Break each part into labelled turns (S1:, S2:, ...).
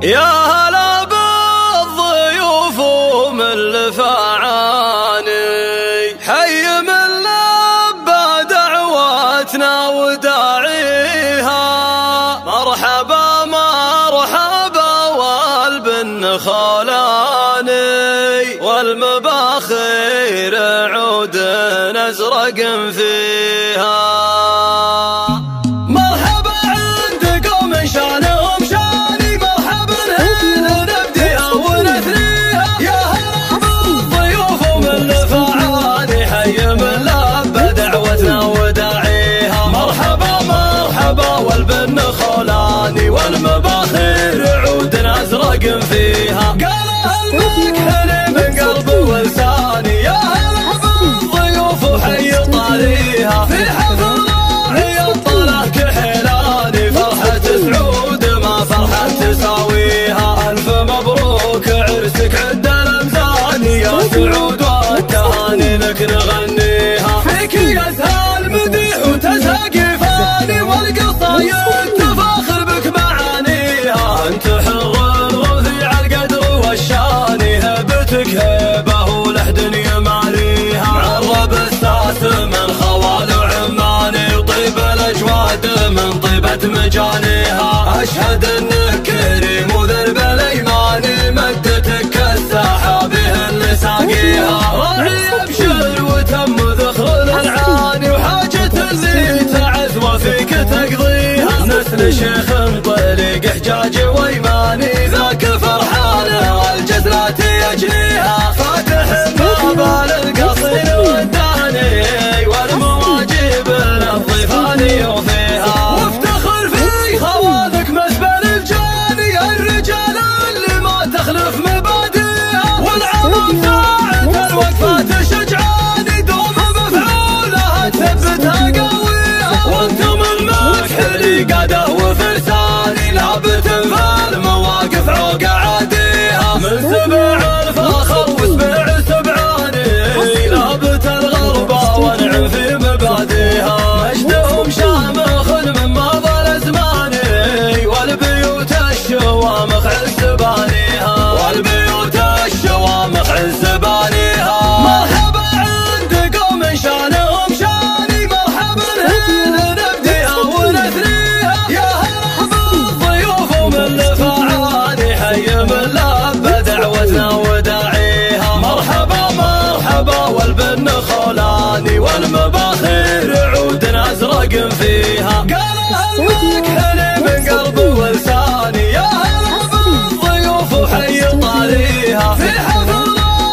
S1: يا هلا بالضيوف ومن لفعاني، حي من لبى دعوتنا وداعيها. مرحبا مرحبا والبن خولاني، والمباخير عود ازرق فيها. والبن خولاني والمباخير عود ازرق فيها. قالها المكحل من قلب ولساني، يا هلا بالضيوف وحي طاريها. في حفل راعي الطلع كحلاني، فرحة سعود ما فرحة تساويها. الف مبروك عرسك عد الامزاني، يا سعود والتهاني لك نغنيها. فيك يزهى المديح وتزهى فاني، والقصايد تفاخر بك معانيها. انت حر الرفيع القدر والشاني، هبتك هبه ولحد يماريها. معرب الساس من خوال وعماني، وطيب الاجواد من طيبة مجانيها. اشهد انك كريم وذرب الايماني، مدتك الساحه به اللي ساقيها. راعي ابشر وتم ذخر العاني، وحاجة اللي تعز وفيك تقضيها. نسل شيخ طريق حجاج وايماني، ذاك فرحانه والجزلات يجنيها. فاتح باب القصير والداني، والمواجب للضيفان يوفيها. وافتخر في خوالك مسبل الجاني، الرجال اللي ما تخلف مبادئها. والعظم ساعة الوقفات شجعاني، دوم مفعولها تثبتها قويها. وانتم المكحلي قاده وفرساني، لابت في المواقف عوق عاديها. من سبع الفخر وسبع سبعاني، لابت الغربة ونعم في مباديها. مجدهم شامخ من ماضى الازماني، والبيوت الشوامخ عزبانيها. والبيوت الشوامخ عزبانيها. مرحبا عند قوم شانهم شاني، مرحبا هنا نبديها ونثنيها. يا هلا بالضيوف ومن لفعاني، حي من لبى دعوتنا وداعيها. مرحبا مرحبا والبن خولاني، والمباخير عود ازرق فيها. قالها المكحل من قلب ولساني، يا هلا بالضيوف وحي طاريها. في حفل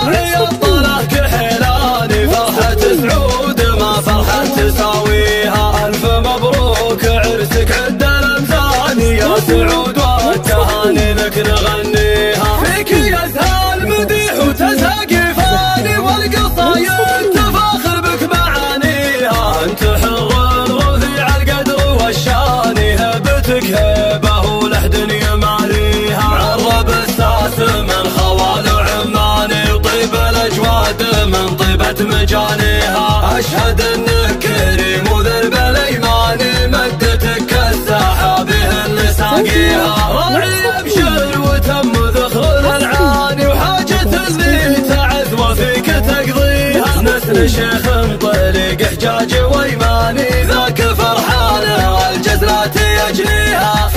S1: راعي الطلع كحلاني، فرحة سعود ما فرحة تساويها. الف مبروك عرسك عد الامزاني، يا سعود والتهاني لك نغنيها. فيك يزهى المديح وتزهى فاني، والقصايد تفاخر بك معانيها. انت حر الرفيع القدر والشاني، هبتك هبه ولحد يماريها. معرب الساس من خوال وعماني، وطيب الاجواد من طيبة مجانيها. اشهد انك كريم وذرب الايماني، مدتك الساحه به اللي ساقيها. راعي ابشر وتم ذخر العاني، وحاجة اللي تعز وفيك تقضيها. نسل شيخ طريق حجاج وايماني، ذاك فرحانه والجزلات يجنيها.